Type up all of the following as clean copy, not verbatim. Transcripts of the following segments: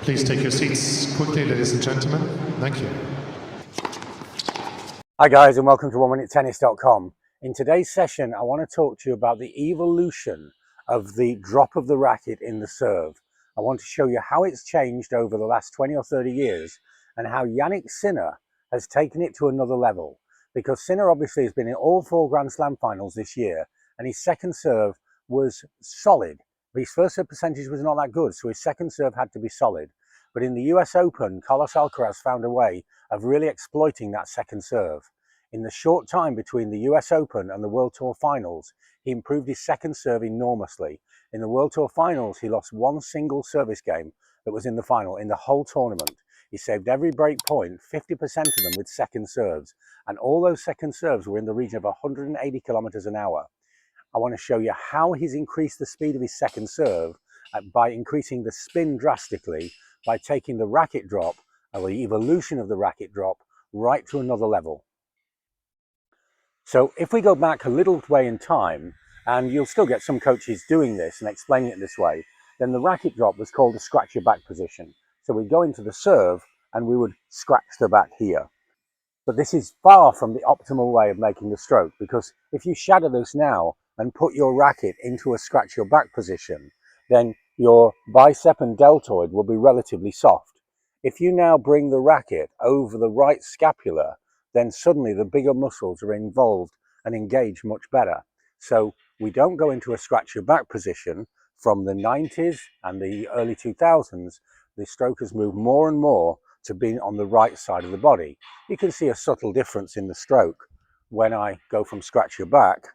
Please take your seats quickly, ladies and gentlemen. Thank you. Hi guys, and welcome to OneMinuteTennis.com. In today's session, I want to talk to you about the evolution of the drop of the racket in the serve. I want to show you how it's changed over the last 20 or 30 years and how Jannik Sinner has taken it to another level. Because Sinner obviously has been in all 4 Grand Slam finals this year, and his second serve was solid. His first serve percentage was not that good, so his second serve had to be solid. But in the US Open, Carlos Alcaraz found a way of really exploiting that second serve. In the short time between the US Open and the World Tour Finals, he improved his second serve enormously. In the World Tour Finals, he lost one single service game that was in the final in the whole tournament. He saved every break point, 50% of them with second serves, and all those second serves were in the region of 180 kilometers an hour. I want to show you how he's increased the speed of his second serve by increasing the spin drastically, by taking the racket drop, or the evolution of the racket drop, right to another level. So if we go back a little way in time, and you'll still get some coaches doing this and explaining it this way, then the racket drop was called a scratch your back position. So we'd go into the serve and we would scratch the back here. But this is far from the optimal way of making the stroke, because if you shatter this now and put your racket into a scratch your back position, then your bicep and deltoid will be relatively soft. If you now bring the racket over the right scapula, then suddenly the bigger muscles are involved and engage much better. So we don't go into a scratch your back position. From the 90s and the early 2000s, the stroke has moved more and more to being on the right side of the body. You can see a subtle difference in the stroke when I go from scratch your back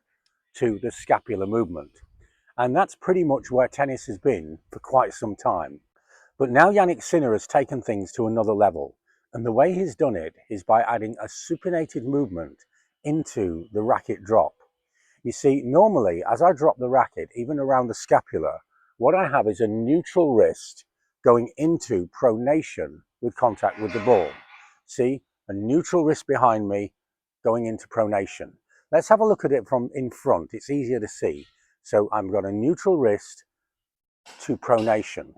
to the scapular movement. And that's pretty much where tennis has been for quite some time. But now Jannik Sinner has taken things to another level. And the way he's done it is by adding a supinated movement into the racket drop. You see, normally as I drop the racket, even around the scapula, what I have is a neutral wrist going into pronation with contact with the ball. See, a neutral wrist behind me going into pronation. Let's have a look at it from in front. It's easier to see. So I've got a neutral wrist to pronation.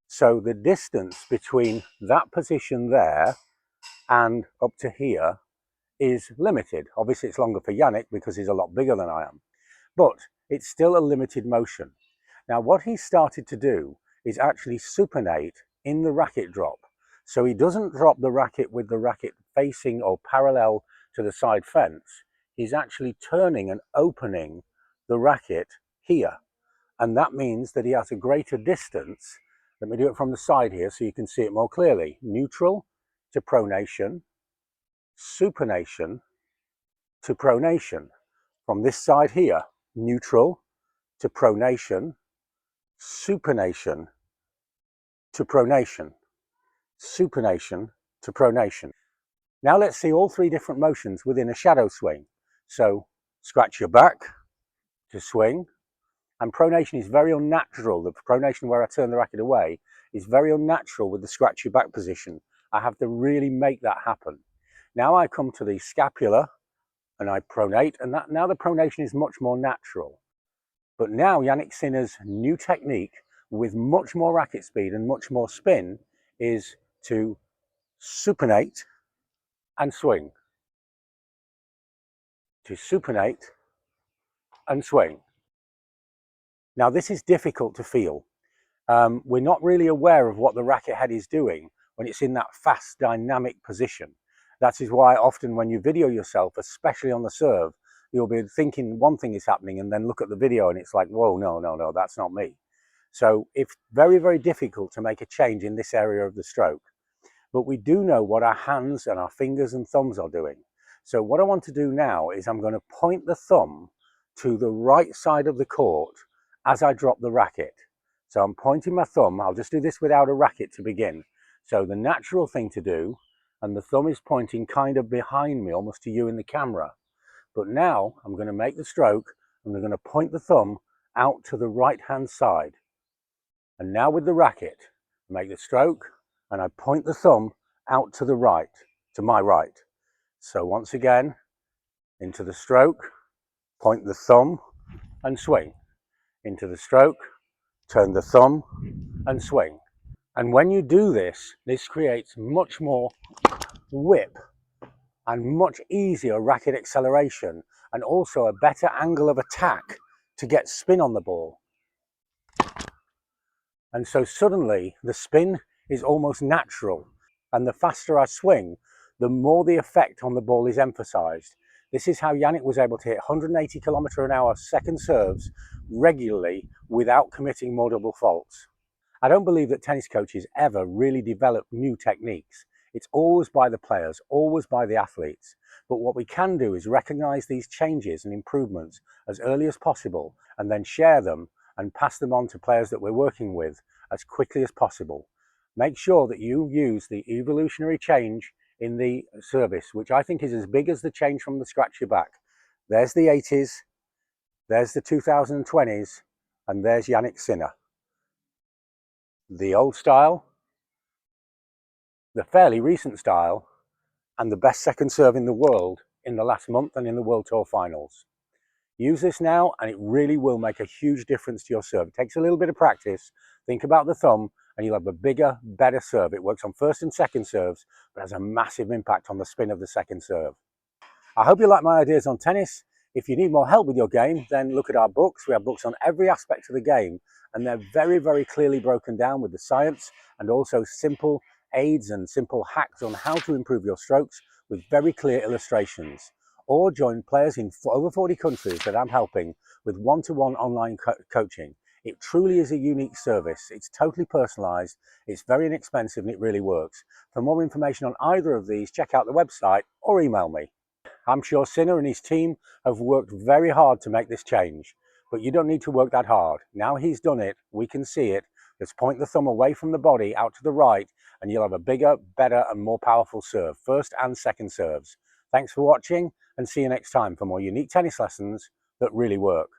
So the distance between that position there and up to here is limited. Obviously it's longer for Jannik because he's a lot bigger than I am, but it's still a limited motion. Now what he started to do is actually supinate in the racket drop. So he doesn't drop the racket with the racket facing or parallel to the side fence. He's actually turning and opening the racket here. And that means that he has a greater distance. Let me do it from the side here so you can see it more clearly. Neutral to pronation, supination to pronation. From this side here, neutral to pronation, supination to pronation, supination to pronation. Now let's see all 3 different motions within a shadow swing. So scratch your back to swing, and pronation is very unnatural. The pronation where I turn the racket away is very unnatural with the scratch your back position. I have to really make that happen. Now I come to the scapula and I pronate, and now the pronation is much more natural. But now Jannik Sinner's new technique with much more racket speed and much more spin is to supinate and swing. To supinate and swing. Now this is difficult to feel. We're not really aware of what the racket head is doing when it's in that fast dynamic position. That is why often when you video yourself, especially on the serve, you'll be thinking one thing is happening and then look at the video and it's like, whoa, no, that's not me. So it's very, very difficult to make a change in this area of the stroke. But we do know what our hands and our fingers and thumbs are doing. So what I want to do now is I'm going to point the thumb to the right side of the court as I drop the racket. So I'm pointing my thumb. I'll just do this without a racket to begin. So the natural thing to do, and the thumb is pointing kind of behind me, almost to you in the camera. But now I'm going to make the stroke, and I'm going to point the thumb out to the right-hand side. And now with the racket, make the stroke, and I point the thumb out to the right, to my right. So once again, into the stroke, point the thumb and swing. Into the stroke, turn the thumb and swing. And when you do this, this creates much more whip and much easier racket acceleration, and also a better angle of attack to get spin on the ball. And so suddenly the spin is almost natural, and the faster I swing, the more the effect on the ball is emphasized. This is how Jannik was able to hit 180 km/h second serves regularly without committing more double faults. I don't believe that tennis coaches ever really develop new techniques. It's always by the players, always by the athletes. But what we can do is recognize these changes and improvements as early as possible, and then share them and pass them on to players that we're working with as quickly as possible. Make sure that you use the evolutionary change in the service, which I think is as big as the change from the scratch your back. There's the 80s, there's the 2020s, and there's Jannik Sinner. The old style, the fairly recent style, and the best second serve in the world in the last month and in the World Tour Finals. Use this now and it really will make a huge difference to your serve. It takes a little bit of practice. Think about the thumb and you'll have a bigger, better serve. It works on first and second serves, but has a massive impact on the spin of the second serve. I hope you like my ideas on tennis. If you need more help with your game, then look at our books. We have books on every aspect of the game, and they're very, very clearly broken down with the science and also simple aids and simple hacks on how to improve your strokes with very clear illustrations. Or join players in over 40 countries that I'm helping with one-to-one online coaching. It truly is a unique service. It's totally personalized, it's very inexpensive, and it really works. For more information on either of these, check out the website or email me. I'm sure Sinner and his team have worked very hard to make this change, but you don't need to work that hard. Now he's done it, we can see it. Just point the thumb away from the body out to the right and you'll have a bigger, better and more powerful serve, first and second serves. Thanks for watching and see you next time for more unique tennis lessons that really work.